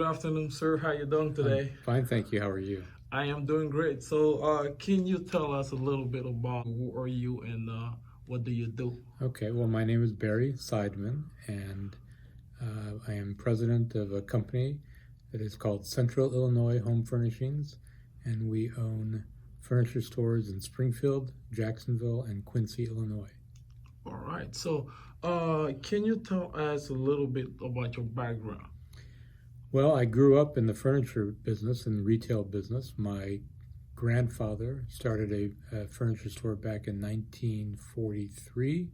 afternoon, sir. How you doing today? Fine, thank you. How are you? I am doing great. So, can you tell us a little bit about who are you and what do you do? Okay, well, my name is Barry Seidman, and I am president of a company that is called Central Illinois Home Furnishings, and we own furniture stores in Springfield, Jacksonville, and Quincy, Illinois. All right. So, can you tell us a little bit about your background? Well, I grew up in the furniture business and retail business. My grandfather started a furniture store back in 1943,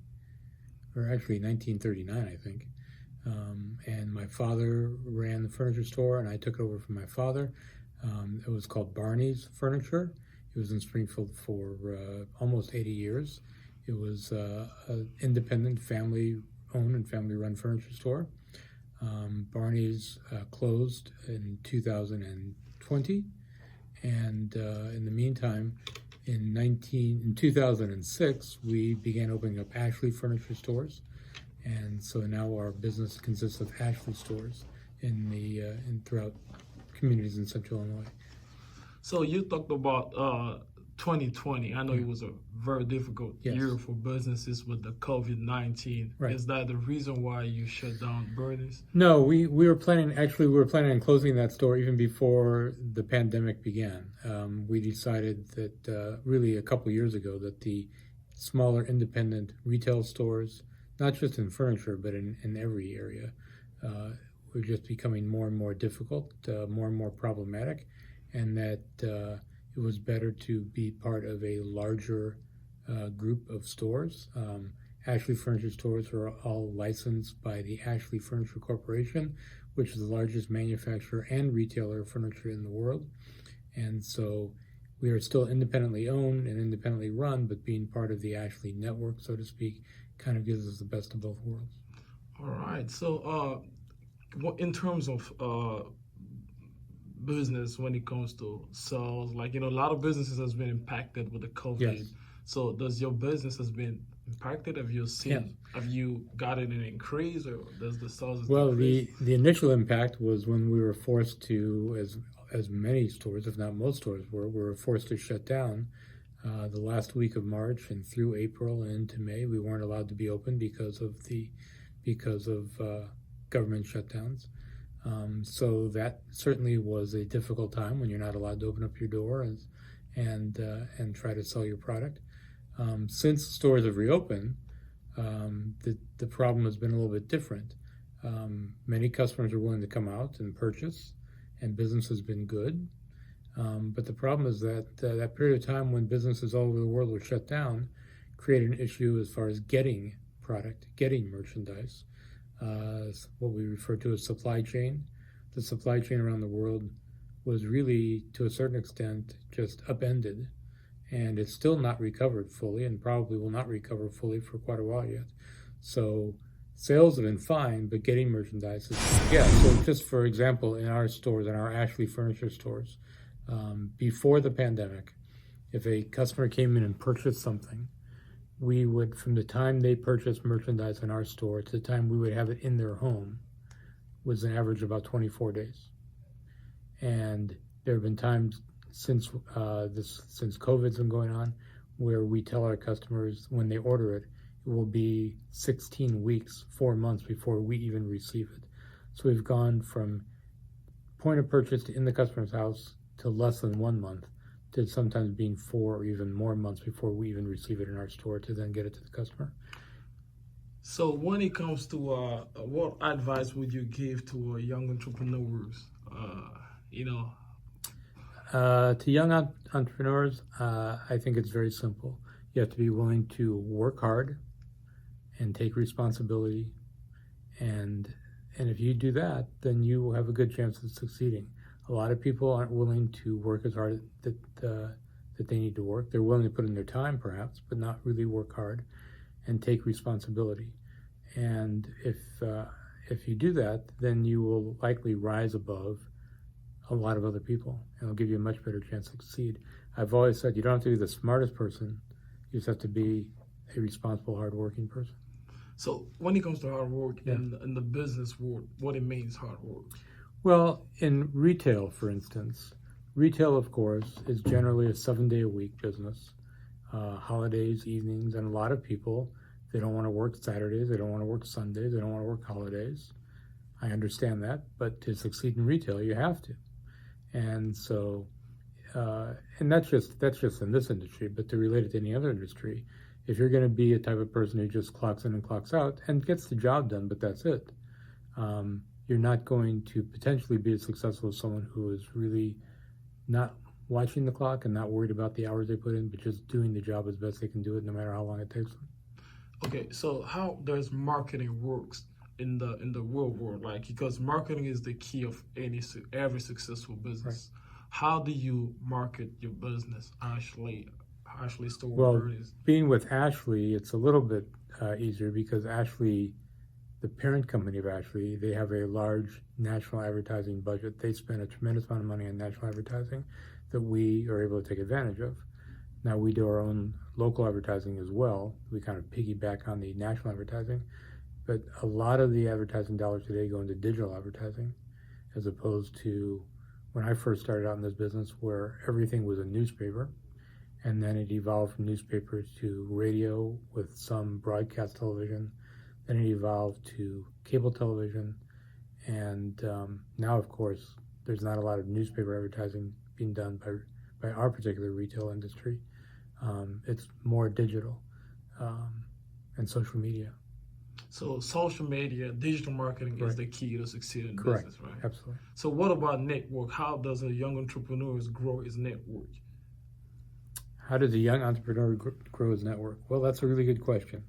or actually 1939, I think. And my father ran the furniture store, and I took it over from my father. It was called Barney's Furniture. It was in Springfield for almost 80 years. It was an independent, family-owned and family-run furniture store. Barney's closed in 2020, and in the meantime, in 2006, we began opening up Ashley furniture stores, and so now our business consists of Ashley stores in throughout communities in Central Illinois. So you talked about 2020. I know it was a very difficult year for businesses with the COVID-19. Right. Is that the reason why you shut down Barney's? No, we were planning on closing that store even before the pandemic began. We decided that really a couple years ago that the smaller independent retail stores, not just in furniture but in every area, were just becoming more and more difficult, more and more problematic, and that it was better to be part of a larger group of stores. Ashley Furniture Stores are all licensed by the Ashley Furniture Corporation, which is the largest manufacturer and retailer of furniture in the world. And so we are still independently owned and independently run, but being part of the Ashley network, so to speak, kind of gives us the best of both worlds. All right. So in terms of business, when it comes to sales, like, a lot of businesses has been impacted with the COVID. Yes. So does your business has been impacted? Have you seen, have you gotten an increase, or does the sales decrease? The initial impact was when we were forced to, as many stores, if not most stores were forced to shut down. The last week of March and through April and into May, we weren't allowed to be open because of government shutdowns. So that certainly was a difficult time when you're not allowed to open up your door and try to sell your product. Since stores have reopened, the problem has been a little bit different. Many customers are willing to come out and purchase, and business has been good. But the problem is that that period of time when businesses all over the world were shut down created an issue as far as getting product, getting merchandise. What we refer to as supply chain. The supply chain around the world was really, to a certain extent, just upended, and it's still not recovered fully, and probably will not recover fully for quite a while yet. So sales have been fine, but getting merchandise is So just for example, in our stores, in our Ashley Furniture stores, before the pandemic, if a customer came in and purchased something, we would, from the time they purchased merchandise in our store to the time we would have it in their home, was an average of about 24 days. And there have been times since COVID's been going on where we tell our customers when they order it, it will be 16 weeks, 4 months before we even receive it. So we've gone from point of purchase to in the customer's house to less than 1 month, to sometimes being 4 or even more months before we even receive it in our store to then get it to the customer. So when it comes to what advice would you give to young entrepreneurs? To young entrepreneurs, I think it's very simple. You have to be willing to work hard and take responsibility, and if you do that, then you will have a good chance of succeeding. A lot of people aren't willing to work as hard that they need to work. They're willing to put in their time, perhaps, but not really work hard and take responsibility. And if you do that, then you will likely rise above a lot of other people, and it'll give you a much better chance to succeed. I've always said you don't have to be the smartest person; you just have to be a responsible, hardworking person. So when it comes to hard work in the business world, what it means hard work? Well, in retail, for instance, retail, of course, is generally a 7-day-a-week business. Holidays, evenings, and a lot of people, they don't want to work Saturdays, they don't want to work Sundays, they don't want to work holidays. I understand that, but to succeed in retail, you have to. And so, and that's just in this industry, but to relate it to any other industry, if you're going to be a type of person who just clocks in and clocks out and gets the job done, but that's it, you're not going to potentially be as successful as someone who is really not watching the clock and not worried about the hours they put in, but just doing the job as best they can do it, no matter how long it takes them. Okay, so how does marketing works in the real world? Like, because marketing is the key of every successful business. Right. How do you market your business, Ashley Store? Well, being with Ashley, it's a little bit easier because Ashley, the parent company of Ashley, they have a large national advertising budget. They spend a tremendous amount of money on national advertising that we are able to take advantage of. Now, we do our own local advertising as well. We kind of piggyback on the national advertising, but a lot of the advertising dollars today go into digital advertising, as opposed to when I first started out in this business where everything was a newspaper, and then it evolved from newspapers to radio with some broadcast television. Then it evolved to cable television, and now, of course, there's not a lot of newspaper advertising being done by our particular retail industry. It's more digital and social media. So social media, digital marketing Right. is the key to succeed in Correct. business, right? Absolutely. So what about network? How does a young entrepreneur grow his network? How does a young entrepreneur grow his network? Well, that's a really good question.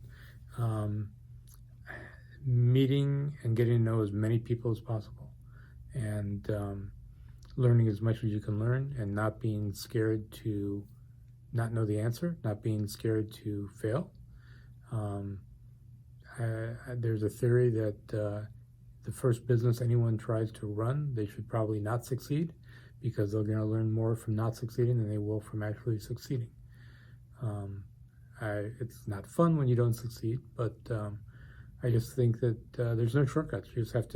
Meeting and getting to know as many people as possible, and learning as much as you can learn, and not being scared to not know the answer, not being scared to fail. There's a theory that the first business anyone tries to run, they should probably not succeed, because they're going to learn more from not succeeding than they will from actually succeeding. It's not fun when you don't succeed, but I just think that there's no shortcuts. You have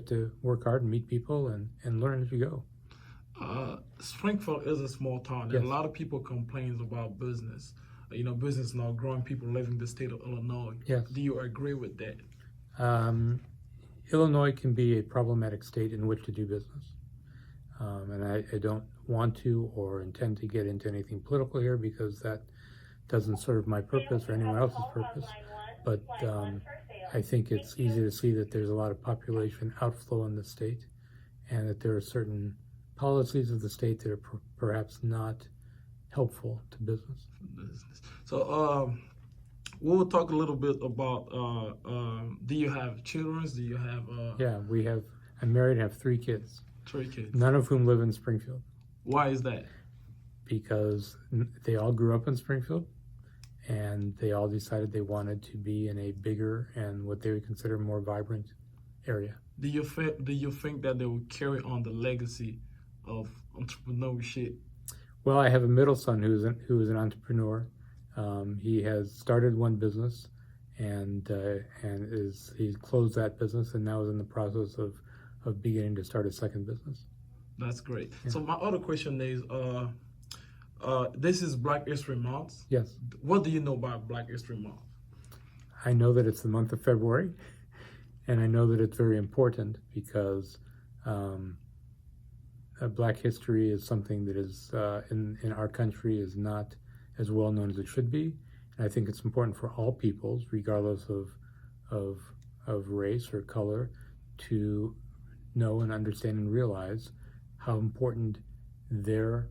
to work hard and meet people and learn as you go. Springfield is a small town, and Yes. a lot of people complain about business. Business not growing, people living in the state of Illinois. Yes. Do you agree with that? Illinois can be a problematic state in which to do business. And I don't want to or intend to get into anything political here because that doesn't serve my purpose or anyone else's purpose. But I think it's easy to see that there's a lot of population outflow in the state, and that there are certain policies of the state that are perhaps not helpful to business. So we'll talk a little bit about, do you have children? Do you have... Yeah, I'm married and have 3 kids. 3 kids. None of whom live in Springfield. Why is that? Because they all grew up in Springfield, and they all decided they wanted to be in a bigger and what they would consider more vibrant area. Do you think that they will carry on the legacy of entrepreneurship? Well, I have a middle son who is an entrepreneur. He has started one business, and he's closed that business, and now is in the process of beginning to start a second business. That's great. Yeah. So my other question is, this is Black History Month. Yes. What do you know about Black History Month? I know that it's the month of February, and I know that it's very important because Black history is something that is in our country is not as well known as it should be. And I think it's important for all peoples, regardless of race or color, to know and understand and realize how important their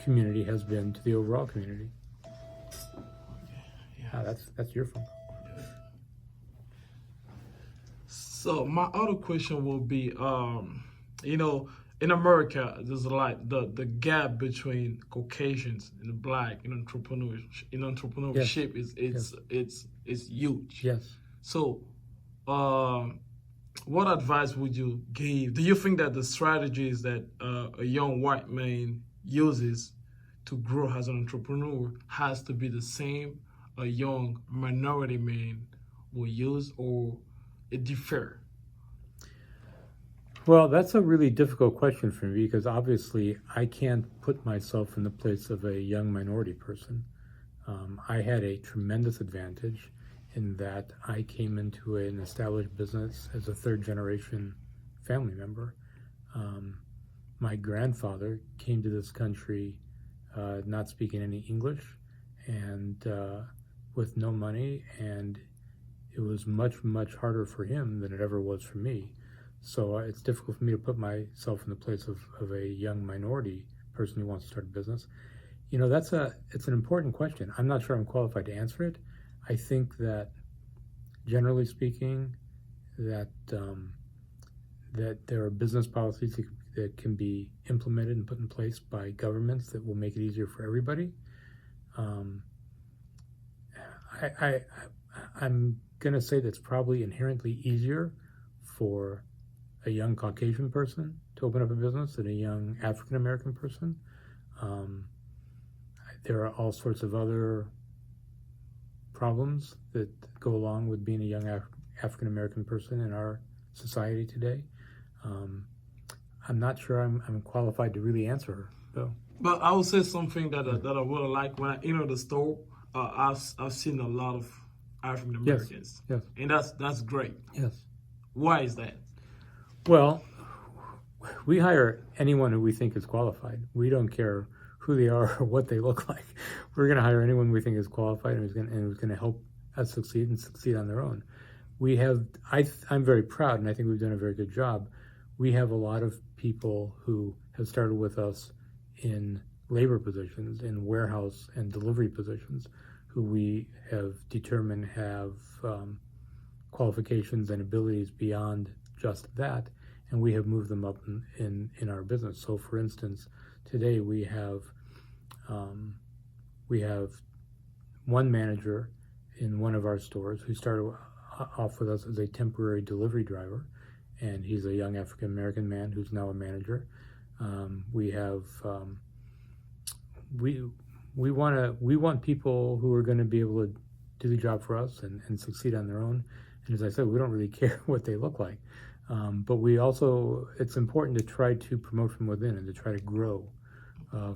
community has been to the overall community. Yeah. That's your phone. So my other question will be, in America, there's a lot the gap between Caucasians and Black in entrepreneurship is huge. Yes. So, what advice would you give? Do you think that the strategies that a young white man uses to grow as an entrepreneur has to be the same a young minority man will use, or it differ? Well, that's a really difficult question for me because obviously I can't put myself in the place of a young minority person. I had a tremendous advantage in that I came into an established business as a third generation family member. My grandfather came to this country not speaking any English and with no money, and it was much, much harder for him than it ever was for me. So it's difficult for me to put myself in the place of a young minority person who wants to start a business. You know, it's an important question. I'm not sure I'm qualified to answer it. I think that, generally speaking, that that there are business policies that can be implemented and put in place by governments that will make it easier for everybody. I'm going to say that's probably inherently easier for a young Caucasian person to open up a business than a young African American person. There are all sorts of other problems that go along with being a young African American person in our society today. I'm not sure I'm qualified to really answer her, though. But I would say something that I really like when I enter the store. I've seen a lot of African Americans, yes, and that's great. yes. Why is that? Well, we hire anyone who we think is qualified. We don't care who they are or what they look like. We're going to hire anyone we think is qualified and who's going to help us succeed and succeed on their own. I'm very proud, and I think we've done a very good job. We have a lot of people who have started with us in labor positions, in warehouse and delivery positions, who we have determined have qualifications and abilities beyond just that, and we have moved them up in our business. So, for instance, today we have one manager in one of our stores who started off with us as a temporary delivery driver, and he's a young African American man who's now a manager. We want people who are going to be able to do the job for us and succeed on their own. And as I said, we don't really care what they look like. But it's important to try to promote from within and to try to grow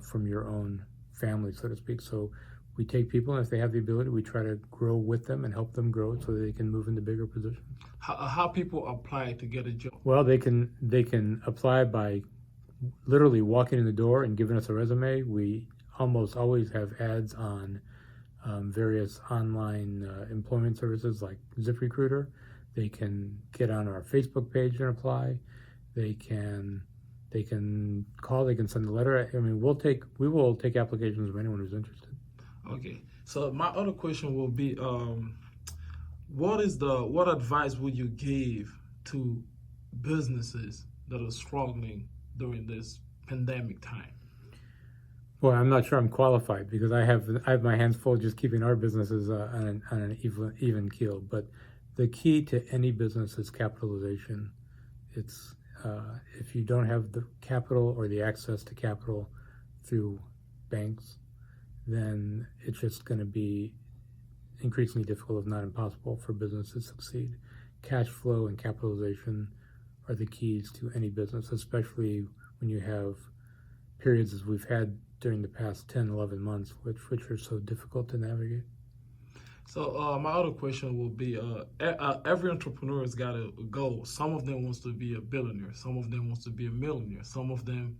from your own family, so to speak. So we take people, and if they have the ability, we try to grow with them and help them grow so that they can move into bigger positions. How people apply to get a job? Well, they can apply by literally walking in the door and giving us a resume. We almost always have ads on various online employment services like ZipRecruiter. They can get on our Facebook page and apply. They can call. They can send a letter. I mean, we will take applications from anyone who's interested. Okay. So my other question will be, what advice would you give to businesses that are struggling during this pandemic time? Well, I'm not sure I'm qualified because I have my hands full just keeping our businesses on an even keel. But the key to any business is capitalization. It's if you don't have the capital or the access to capital through banks, then it's just going to be increasingly difficult, if not impossible, for business to succeed. Cash flow and capitalization are the keys to any business, especially when you have periods as we've had during the past 10, 11 months, which are so difficult to navigate. So my other question will be, every entrepreneur has got a goal. Some of them wants to be a billionaire. Some of them wants to be a millionaire. Some of them,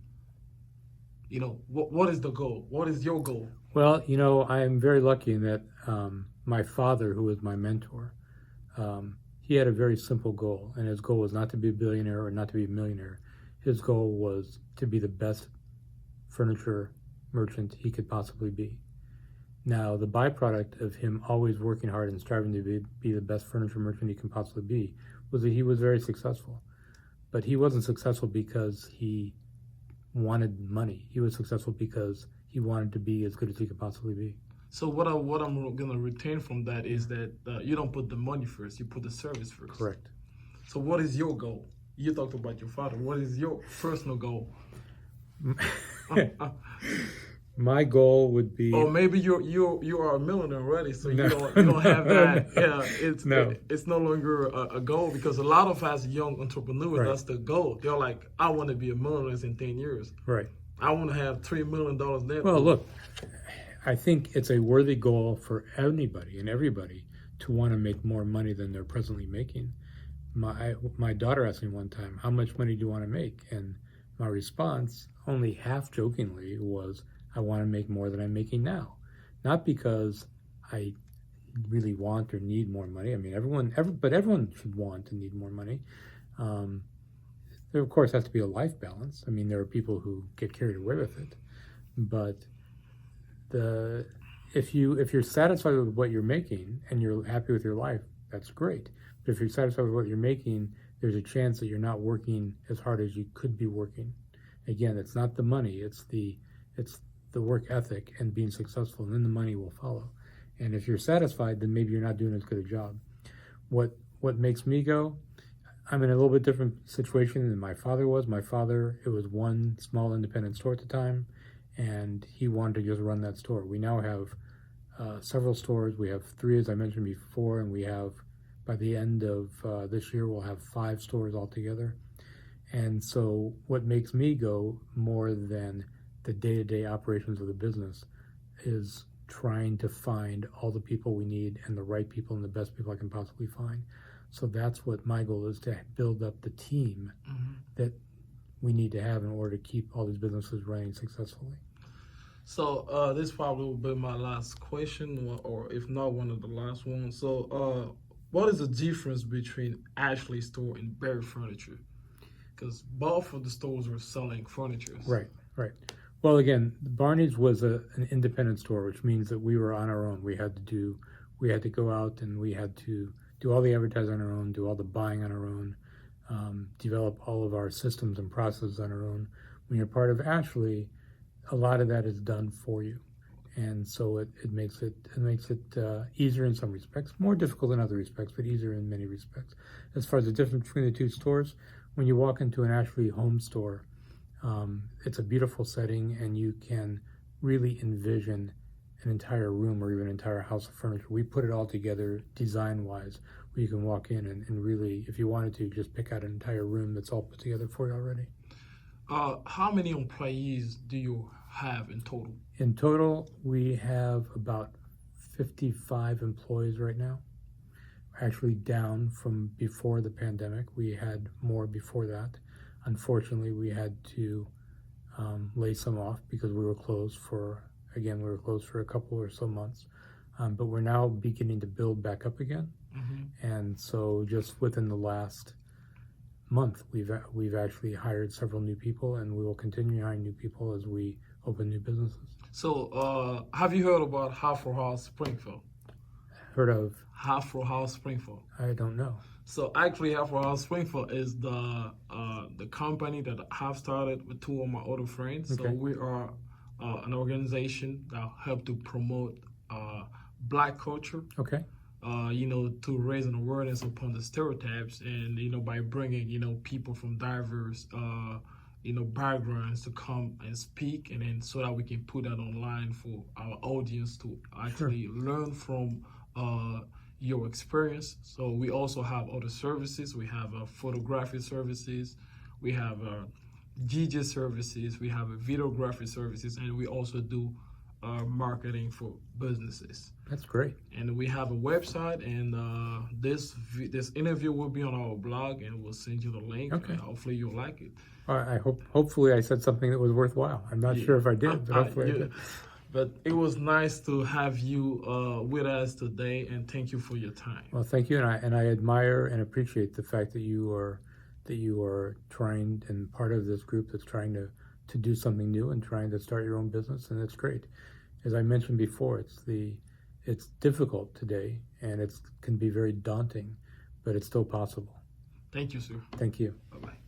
what is the goal? What is your goal? Well, I am very lucky in that my father, who was my mentor, he had a very simple goal, and his goal was not to be a billionaire or not to be a millionaire. His goal was to be the best furniture merchant he could possibly be. Now, the byproduct of him always working hard and striving to be the best furniture merchant he can possibly be was that he was very successful. But he wasn't successful because he wanted money. He was successful because he wanted to be as good as he could possibly be. So what I'm going to retain from that is that you don't put the money first, you put the service first. Correct. So what is your goal? You talked about your father. What is your personal goal? My goal would be Or maybe you are a millionaire already, so no, you don't have that. no, Yeah, no. it's no longer a goal, because a lot of us young entrepreneurs, Right, that's the goal. They're like, I want to be a millionaire in 10 years. right. I want to have $3 million net Well, worth. look, I think it's a worthy goal for anybody and everybody to want to make more money than they're presently making. My daughter asked me one time, how much money do you want to make? And my response, only half jokingly, was, I want to make more than I'm making now. Not because I really want or need more money. I mean, but everyone should want and need more money. There, of course, has to be a life balance. I mean, there are people who get carried away with it. But if you're satisfied with what you're making and you're happy with your life, that's great. But if you're satisfied with what you're making, there's a chance that you're not working as hard as you could be working. Again, it's not the money; it's the work ethic and being successful, and then the money will follow. And if you're satisfied, then maybe you're not doing as good a job. What makes me go? I'm in a little bit different situation than my father was. My father, it was one small independent store at the time, and he wanted to just run that store. We now have several stores. We have 3, as I mentioned before, and we have, by the end of this year, we'll have 5 stores altogether. And so what makes me go more than the day-to-day operations of the business is trying to find all the people we need and the right people and the best people I can possibly find. So that's what my goal is, to build up the team that we need to have in order to keep all these businesses running successfully. So this probably will be my last question, or if not one of the last ones. So what is the difference between Ashley store and Berry Furniture? Because both of the stores were selling furniture. Right. Well, again, Barney's was an independent store, which means that we were on our own. We had to go out and we had to do all the advertising on our own, do all the buying on our own, develop all of our systems and processes on our own. When you're part of Ashley, a lot of that is done for you, and so it makes it easier in some respects, more difficult in other respects, but easier in many respects. As far as the difference between the two stores, when you walk into an Ashley home store, it's a beautiful setting, and you can really envision an entire room or even an entire house of furniture. We put it all together design-wise, where you can walk in and really, if you wanted to, just pick out an entire room that's all put together for you already. How many employees do you have in total? In total, we have about 55 employees right now. We're actually down from before the pandemic. We had more before that. Unfortunately, we had to lay some off because we were closed for a couple or so months. But we're now beginning to build back up again. And so just within the last month, we've actually hired several new people, and we will continue hiring new people as we open new businesses. So have you heard about Half-Row House Springfield? Heard of? Half-Row House Springfield. I don't know. So actually, Half-Row House Springfield is the company that I have started with 2 of my other friends. Okay. So we are an organization that help to promote Black culture. Okay. To raise an awareness upon the stereotypes, and by bringing people from diverse backgrounds to come and speak, and then so that we can put that online for our audience to actually learn from your experience. So we also have other services. We have photography services, we have DJ services, we have videography services, and we also do marketing for businesses. That's great. And we have a website, and this interview will be on our blog, and we'll send you the link. Okay. And hopefully you'll like it. Hopefully I said something that was worthwhile. I'm not sure if I did, but hopefully I did. But it was nice to have you with us today, and thank you for your time. Well, thank you, and I admire and appreciate the fact that you are trying and part of this group that's trying to do something new and trying to start your own business, and it's great. As I mentioned before, it's difficult today, and it can be very daunting, but it's still possible. Thank you, sir. Thank you. Bye-bye.